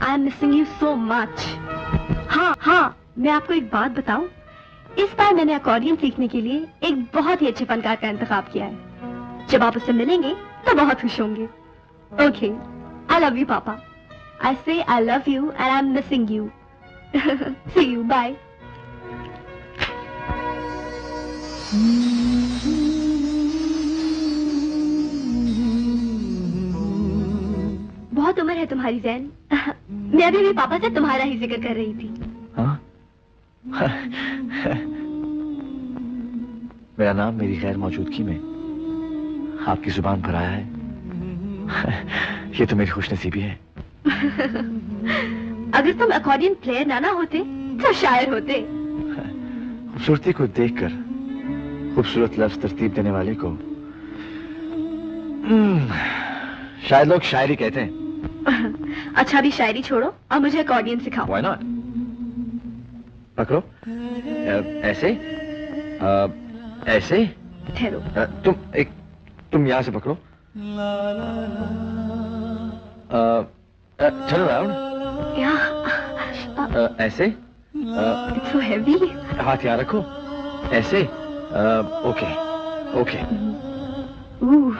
I am missing you so much. हाँ, मैं आपको एक बात बताऊं, इस बार मैंने अकॉर्डियन सीखने के लिए एक बहुत ही अच्छे फनकार का इंतखाब किया है। जब आप उससे मिलेंगे तो बहुत खुश होंगे। ओके, आई लव यू पापा। I say I love you and I am missing you. See you, bye. बहुत उम्र है तुम्हारी जैन। मैं अभी भी पापा से तुम्हारा ही जिक्र कर रही थी। हाँ? मेरा नाम मेरी गैर मौजूदगी में आपकी जुबान पर आया है। ये तो मेरी खुशनसीबी है। अगर तुम अकॉर्डियन प्लेयर ना होते तो शायर होते। खूबसूरती को देखकर खूबसूरत लफ्ज तरतीब देने वाले को शायद लोग शायरी कहते हैं। अच्छा, अभी शायरी छोड़ो और मुझे अकॉर्डियन सिखाओ। Why not? पकड़ो। ऐसे ऐसे। ठहरो। तुम यहाँ से पकड़ो। turn around. ऐसे। It's so heavy. हाथ यहाँ रखो। ऐसे। ओके। Ooh.